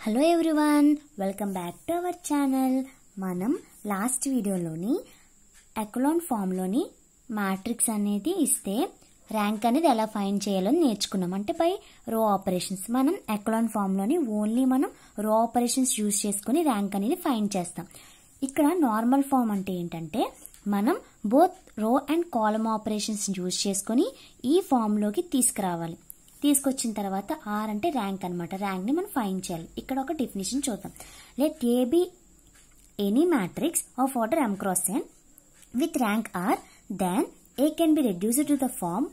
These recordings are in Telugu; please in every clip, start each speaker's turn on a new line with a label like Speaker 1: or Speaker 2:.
Speaker 1: Hello everyone, welcome back to our channel. మనం లాస్ట్ వీడియోలోని ఎకలాన్ ఫామ్లోని మ్యాట్రిక్స్ అనేది ఇస్తే ర్యాంక్ అనేది ఎలా ఫైండ్ చేయాలో నేర్చుకున్నాం. అంటే బై రో ఆపరేషన్స్. మనం ఎకలాన్ ఫామ్లోని ఓన్లీ మనం రో ఆపరేషన్స్ యూజ్ చేసుకుని ర్యాంక్ అనేది ఫైండ్ చేస్తాం. ఇక్కడ నార్మల్ ఫామ్ అంటే ఏంటంటే మనం బోత్ రో అండ్ కాలమ్ ఆపరేషన్స్ యూజ్ చేసుకుని ఈ ఫామ్లోకి తీసుకురావాలి. తీసుకొచ్చిన తర్వాత ఆర్ అంటే ర్యాంక్ అనమాట. ర్యాంక్ని మనం ఫైండ్ చేయాలి. ఇక్కడ ఒక డెఫినేషన్ చూద్దాం. Let A be any matrix of order m cross n with rank r, then A can be reduced to the form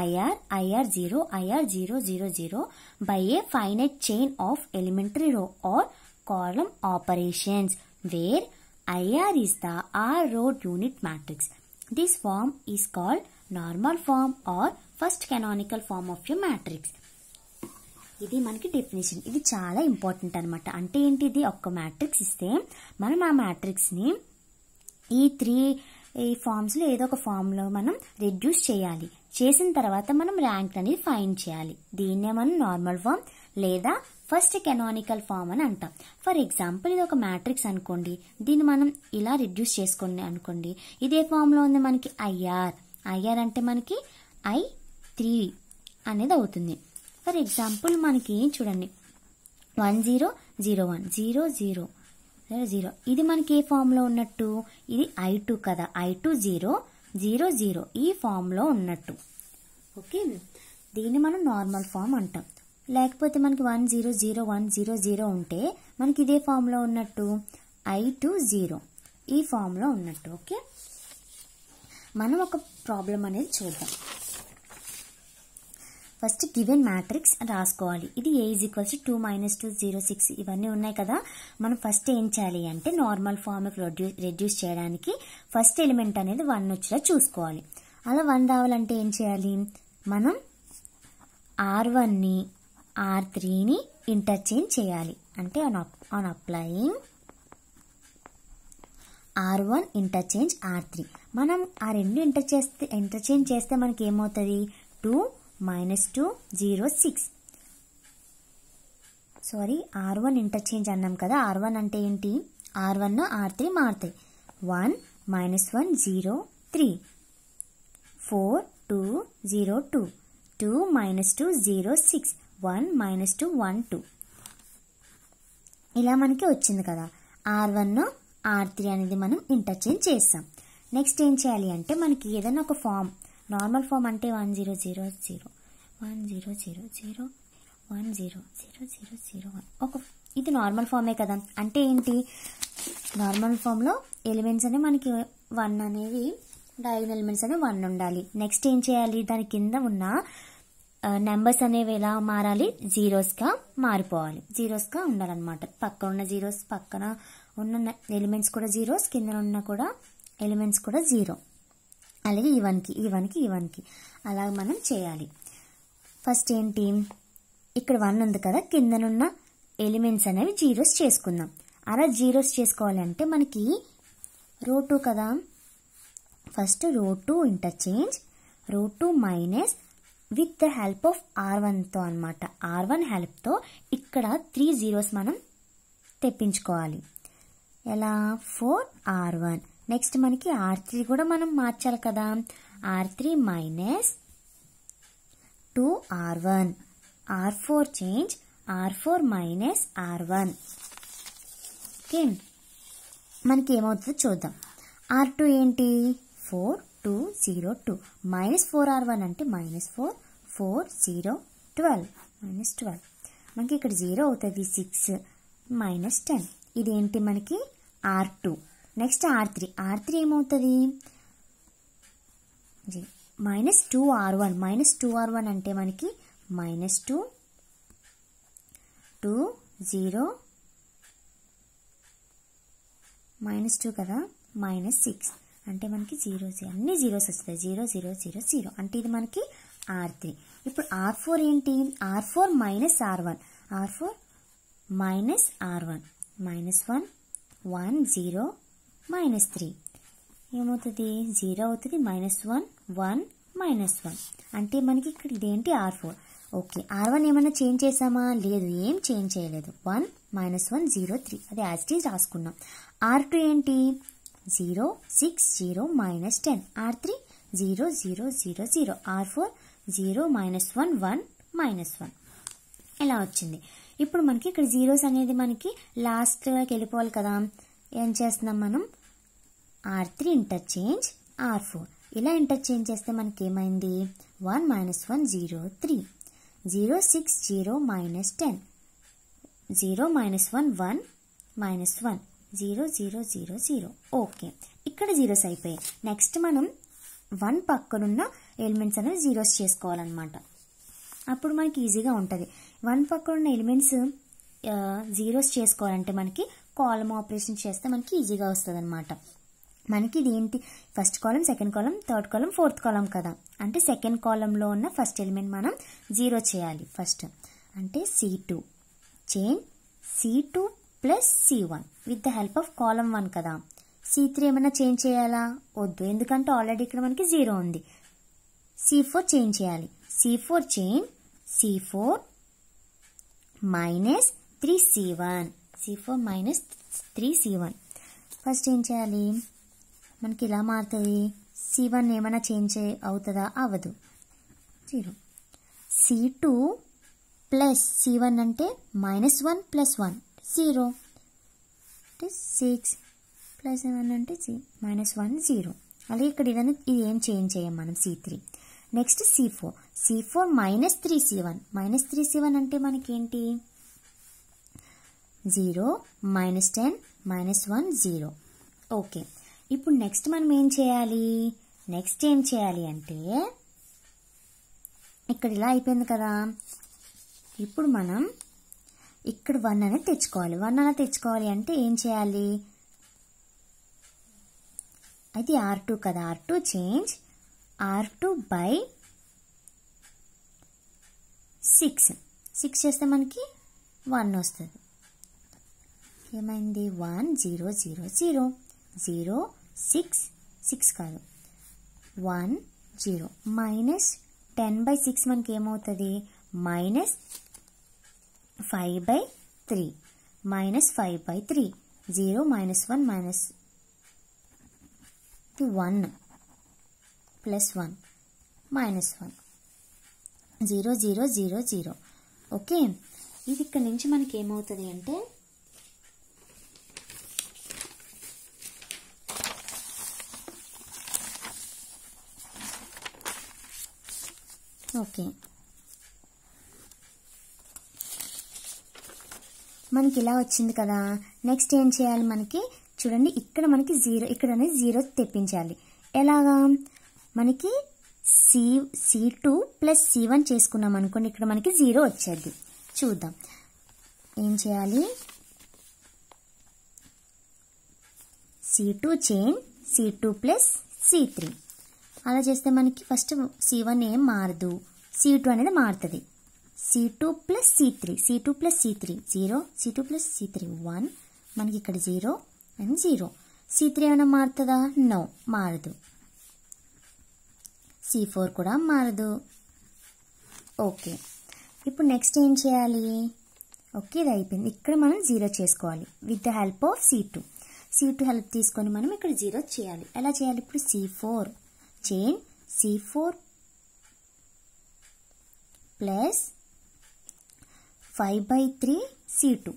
Speaker 1: IR, IR0, IR000 by a finite chain of elementary row or column operations where IR is the R row unit matrix. This form is called normal form or first canonical form of your matrix. ఇది మనకి డెఫినేషన్. ఇది చాలా ఇంపార్టెంట్ అనమాట. అంటే ఏంటి, ఇది ఒక్క మ్యాట్రిక్స్ ఇస్తే మనం ఆ మ్యాట్రిక్స్ని ఈ ఫామ్స్లో ఏదో ఒక ఫామ్లో మనం రెడ్యూస్ చేయాలి. చేసిన తర్వాత మనం ర్యాంక్ అనేది ఫైండ్ చేయాలి. దీన్నే మనం నార్మల్ ఫామ్ లేదా ఫస్ట్ కెనానికల్ ఫామ్ అని అంటాం. ఫర్ ఎగ్జాంపుల్ ఇది ఒక మ్యాట్రిక్స్ అనుకోండి. దీన్ని మనం ఇలా రెడ్యూస్ చేసుకోండి అనుకోండి. ఇదే ఫామ్లో ఉంది మనకి ఐఆర్ అంటే మనకి I3 అనేది అవుతుంది. ఫర్ ఎగ్జాంపుల్ మనకి చూడండి 1001 00 ఇది మనకి ఏ ఫామ్లో ఉన్నట్టు, ఇది I2 కదా, I2000 ఈ ఫామ్లో ఉన్నట్టు. ఓకే, దీన్ని మనం నార్మల్ ఫామ్ అంటాం. లేకపోతే మనకి 100100 ఉంటే మనకి ఇదే ఫామ్లో ఉన్నట్టు, I20 ఈ ఫామ్లో ఉన్నట్టు. ఓకే, మనం ఒక ప్రాబ్లం అనేది చూద్దాం. ఫస్ట్ గివెన్ మ్యాట్రిక్స్ రాసుకోవాలి. ఇది A = 2 - 2 0 6 ఇవన్నీ ఉన్నాయి కదా. మనం ఫస్ట్ ఏం చేయాలి అంటే నార్మల్ ఫామ్కి రెడ్యూస్ చేయడానికి ఫస్ట్ ఎలిమెంట్ అనేది 1 వచ్చేలా చూసుకోవాలి. అలా 1 రావాలంటే ఏం చేయాలి, మనం R1ని R3ని ఇంటర్చేంజ్ చేయాలి. అంటే on applying R1 interchange R3 మనం ఆ రెండు ఇంటర్చేంజ్ చేస్తే మనకి ఏమవుతుంది, 2 - 2 0 6. సారీ, R1 ఇంటర్చేంజ్ అన్నాం కదా. R1 అంటే ఏంటి, R1 R3 మారుతాయి. 1 - 1 0 3 4 2 0 2 2 - 2 0 6 1 - 2 1 2 ఇలా మనకి వచ్చింది కదా. R1 R3 అనేది మనం ఇంటర్చేంజ్ చేస్తాం. నెక్స్ట్ ఏం చేయాలి అంటే మనకి ఏదైనా ఒక ఫామ్, నార్మల్ ఫామ్ అంటే 1000 1000 1000001 ఒక ఇది నార్మల్ ఫామే కదా. అంటే ఏంటి, నార్మల్ ఫామ్లో ఎలిమెంట్స్ అనేవి మనకి 1 అనేవి డయాగోనల్ ఎలిమెంట్స్ అనేవి 1 ఉండాలి. నెక్స్ట్ ఏం చేయాలి, దాని కింద ఉన్న నెంబర్స్ అనేవి ఎలా మారాలి, జీరోస్గా మారిపోవాలి. జీరోస్గా ఉండాలన్నమాట. పక్కన ఉన్న జీరోస్, పక్కన ఉన్న ఎలిమెంట్స్ కూడా జీరోస్, కింద ఉన్న కూడా ఎలిమెంట్స్ కూడా 0. అలాగే ఇవన్కి అలా మనం చేయాలి. ఫస్ట్ ఏంటి, ఇక్కడ 1 ఉంది కదా, కిందనున్న ఎలిమెంట్స్ అనేవి జీరోస్ చేసుకుందాం. అలా జీరోస్ చేసుకోవాలి అంటే మనకి రో 2 కదా. First row 2 interchange row 2 minus with the help of R1తో అనమాట. R1 హెల్ప్తో ఇక్కడ 3 జీరోస్ మనం తెప్పించుకోవాలి. ఎలా, 4R1. నెక్స్ట్ మనకి R3 కూడా మనం మార్చాలి కదా. R3 minus 2R1 R4 change R4 minus R1. Okay, మనకి ఏమవుతుందో చూద్దాం. R2 ఏంటి, 4 2 0 2 మైనస్ 4R1 అంటే -4 4 0 12 -12 మనకి ఇక్కడ 0 అవుతుంది. 6 -10 ఇదేంటి మనకి R2. నెక్స్ట్ R3 ఏమవుతుంది, -2R1 అంటే మనకి -2 2 0 -2 కదా, -6 అంటే మనకి 0 అన్ని జీరోస్ వస్తాయి. 0 0 0 0 అంటే ఇది మనకి R3. ఇప్పుడు R4 ఏంటి, R4 minus R1 R4 minus R1 -1 1 0 -3 ఏమవుతుంది, 0 అవుతుంది. -1 1 -1 అంటే మనకి ఇక్కడ ఇదేంటి R4. ఓకే, R1 ఏమైనా చేంజ్ చేసామా? లేదు, ఏం చేంజ్ చేయలేదు. 1 -1 0 3 అది యాజ్ ఇట్ ఈజ్ రాసుకున్నాం. R2 ఏంటి? 0 6 0 -10. R3 0 0 0 0. R4 0 -1 1 -1 ఇలా వచ్చింది. ఇప్పుడు మనకి ఇక్కడ జీరోస్ అనేది మనకి లాస్ట్కి వెళ్ళిపోవాలి కదా. ఏం చేస్తున్నాం మనం? R3 ఇంటర్చేంజ్ R4 ఇలా ఇంటర్చేంజ్ చేస్తే మనకి ఏమైంది? 1 -1 0 3 0 6 0 -10 0 -1 1 -1 0 0 0 0. ఓకే, ఇక్కడ జీరోస్ అయిపోయాయి. నెక్స్ట్ మనం 1 పక్కనున్న ఎలిమెంట్స్ అనేది జీరోస్ చేసుకోవాలన్నమాట. అప్పుడు మనకి ఈజీగా ఉంటుంది. 1 పక్కన ఉన్న ఎలిమెంట్స్ జీరోస్ చేసుకోవాలంటే మనకి కాలమ్ ఆపరేషన్ చేస్తే మనకి ఈజీగా వస్తుంది అనమాట. మనకి ఇది ఏంటి? First column, second column, third column, fourth column కదా. అంటే సెకండ్ కాలంలో ఉన్న ఫస్ట్ ఎలిమెంట్ మనం జీరో చేయాలి ఫస్ట్. అంటే C2 change C2 plus C1 with the help of column 1 కదా. C3 ఏమైనా చేంజ్ చేయాలా? వద్దు, ఎందుకంటే ఆల్రెడీ ఇక్కడ మనకి జీరో ఉంది. C4 చేంజ్ చేయాలి. C4 change C4 minus 3C1 C4 minus 3C1. First ఏం చేయాలి? మనకి ఇలా మారుతుంది. C1 ఏమైనా చేంజ్ అవుతుందా? అవ్వదు, 0. C2 ప్లస్ C1 అంటే -1 + 1 0 అంటే 6 ప్లస్ 1 అంటే -1 0. అలాగే ఇక్కడ ఇది ఏం చేంజ్ చేయం మనం. C3 next C4 minus 3C1 -3C1 అంటే మనకేంటి? 0 -10 -1 0. ఓకే, ఇప్పుడు నెక్స్ట్ మనం ఏం చేయాలి? నెక్స్ట్ ఏం చేయాలి అంటే ఇక్కడ ఇలా అయిపోయింది కదా. ఇప్పుడు మనం ఇక్కడ 1 అనేది తెచ్చుకోవాలి. 1 అనేది తెచ్చుకోవాలి అంటే ఏం చేయాలి? అది R2 కదా. R2 చేంజ్ R2 బై 6 చేస్తే మనకి 1 వస్తుంది. ఏమైంది? 1 0 0 0 0 6 కాదు 1 0 -10/6 మనకి ఏమవుతుంది? -5/3 -5/3 0 -1 -1 ప్లస్ 1 -1 0 0 0 0. ఓకే, ఇది ఇక్కడ నుంచి మనకి ఏమవుతుంది అంటే ఓకే మనకి ఇలా వచ్చింది కదా. నెక్స్ట్ ఏం చేయాలి? మనకి చూడండి, ఇక్కడ మనకి 0, ఇక్కడ అనేది 0 తెప్పించాలి. ఎలాగా? మనకి C2 ప్లస్ C1 చేసుకున్నాం అనుకోండి, ఇక్కడ మనకి 0 వచ్చేది. చూద్దాం ఏం చేయాలి. C2 change C2 plus C3 అలా చేస్తే మనకి ఫస్ట్ C1 ఏం మారదు, C2 అనేది మారుతుంది. C2 plus C3 0 C2 plus C3 1 మనకి ఇక్కడ 0 అండ్ 0. C3 ఏమైనా మారుతుందా? నో, మారదు. C4 కూడా మారదు. ఓకే, ఇప్పుడు నెక్స్ట్ ఏం చేయాలి? ఓకే, ఇది అయిపోయింది. ఇక్కడ మనం 0 చేసుకోవాలి with the help of C2 help తీసుకొని మనం ఇక్కడ 0 చేయాలి. ఎలా చేయాలి? ఇప్పుడు C4 change C4 plus 5/3 C2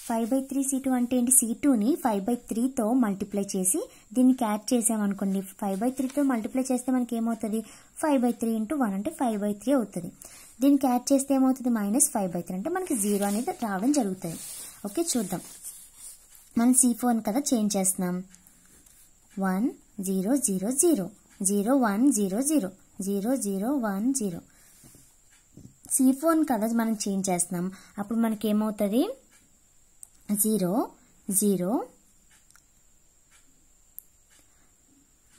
Speaker 1: 5/3 C2 అంటే ఏంటి? C2ని 5/3తో మల్టిప్లై చేసి దీనికి యాడ్ చేసామనుకోండి. 5/3తో మల్టిప్లై చేస్తే మనకి ఏమవుతుంది? 5/3 × 1 అంటే 5/3 అవుతుంది. దీనికి యాడ్ చేస్తే ఏమవుతుంది? -5/3 అంటే మనకి 0 అనేది రావడం జరుగుతుంది. ఓకే, చూద్దాం. మనం C4 కదా చేంజ్ చేస్తున్నాం. 1 0 0 0 0 1 0 0 0 0 1 0. C4 కదా మనం చేంజ్ చేస్తున్నాం. అప్పుడు మనకి ఏమవుతుంది? 0 0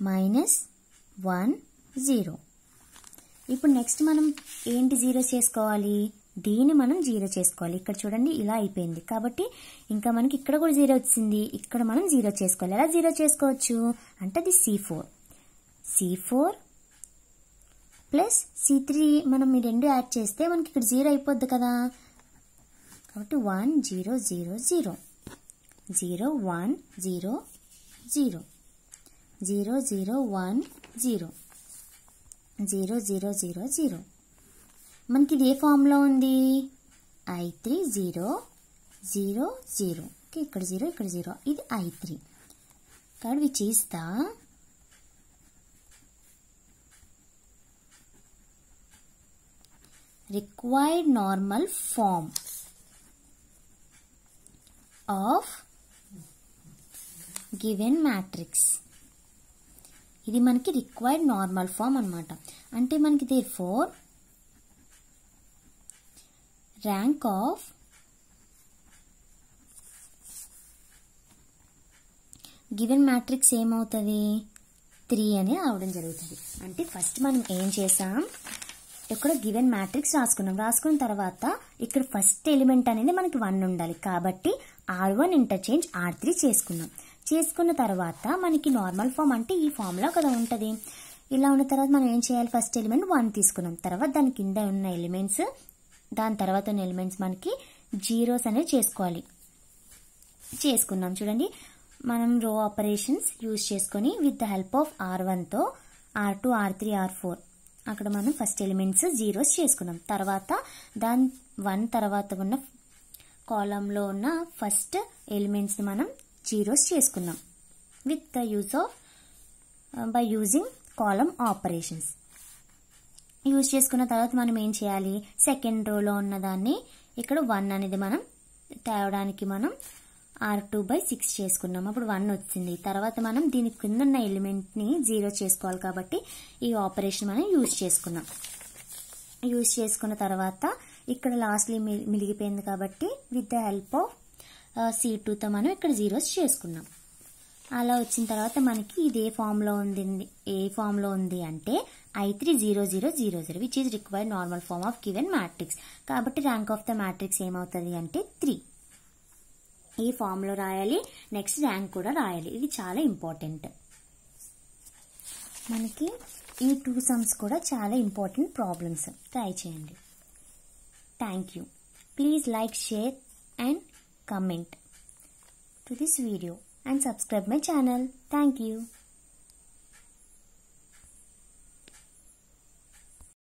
Speaker 1: -1 0. ఇప్పుడు నెక్స్ట్ మనం ఏంటి 0 చేసుకోవాలి? దీన్ని మనం 0 చేసుకోవాలి. ఇక్కడ చూడండి ఇలా అయిపోయింది కాబట్టి ఇంకా మనకి ఇక్కడ కూడా 0 వచ్చింది. ఇక్కడ మనం 0 చేసుకోవాలి. ఎలా 0 చేసుకోవచ్చు అంటే అది C4 ప్లస్ C3 మనం ఈ రెండు యాడ్ చేస్తే మనకి ఇక్కడ 0 అయిపోద్ది కదా. కాబట్టి 1 0 0 0 0 1 0 0 0 0 1 0 0 0 0 0. మనకి ఇది ఏ ఫామ్లో ఉంది? I3 0 0 0. ఇక్కడ 0 ఇక్కడ 0. ఇది I3. కాబట్టి which is the required normal form of given matrix. ఇది మనకి రిక్వైర్డ్ నార్మల్ ఫామ్ అన్నమాట. అంటే మనకి therefore rank of given matrix ఏమవుతుంది? 3 అని రావడం జరుగుతుంది. అంటే ఫస్ట్ మనం ఏం చేసాం, ఇక్కడ గివెన్ మ్యాట్రిక్స్ రాసుకున్న తర్వాత ఇక్కడ ఫస్ట్ ఎలిమెంట్ అనేది మనకి 1 ఉండాలి. కాబట్టి R1 ఇంటర్చేంజ్ R3 చేసుకున్న తర్వాత మనకి నార్మల్ ఫామ్ అంటే ఈ ఫామ్లో కదా ఉంటుంది. ఇలా ఉన్న తర్వాత మనం ఏం చేయాలి? ఫస్ట్ ఎలిమెంట్ 1 తీసుకున్నాం, తర్వాత దాని కింద ఉన్న ఎలిమెంట్స్, దాని తర్వాత ఉన్న ఎలిమెంట్స్ మనకి జీరోస్ అనేది చేసుకున్నాం. చూడండి, మనం రో ఆపరేషన్స్ యూజ్ చేసుకొని విత్ ద హెల్ప్ ఆఫ్ R1తో R2 R3 R4 అక్కడ మనం ఫస్ట్ ఎలిమెంట్స్ జీరోస్ చేసుకున్నాం. తర్వాత దాని 1 తర్వాత ఉన్న కాలంలో ఉన్న ఫస్ట్ ఎలిమెంట్స్ మనం జీరోస్ చేసుకున్నాం with the use of by using column operations. Use చేసుకున్న తర్వాత మనం ఏం చేయాలి? సెకండ్ రోలో ఉన్న దాన్ని ఇక్కడ 1 అనేది మనం తేవడానికి మనం R2/6 చేసుకున్నాం. అప్పుడు 1 వచ్చింది. తర్వాత మనం దీని కింద ఉన్న ఎలిమెంట్ని 0 చేసుకోవాలి కాబట్టి ఈ ఆపరేషన్ మనం యూజ్ చేసుకున్నాం. యూజ్ చేసుకున్న తర్వాత ఇక్కడ లాస్ట్లో మిగిలిపోయింది కాబట్టి విత్ ద హెల్ప్ ఆఫ్ C2తో మనం ఇక్కడ జీరోస్ చేసుకున్నాం. అలా వచ్చిన తర్వాత మనకి ఇది ఏ ఫామ్లో ఉంది అంటే I3 0 0 0 0 which is required normal form of given matrix. కాబట్టి ర్యాంక్ ఆఫ్ ద మ్యాట్రిక్స్ ఏమవుతుంది అంటే 3. ఈ ఫామ్లో రాయాలి, నెక్స్ట్ ర్యాంక్ కూడా రాయాలి. ఇది చాలా ఇంపార్టెంట్. మనకి ఈ 2 సమ్స్ కూడా చాలా ఇంపార్టెంట్ ప్రాబ్లమ్స్. ట్రై చేయండి. Thank you. Please like, share and comment to this video and subscribe my channel. Thank you.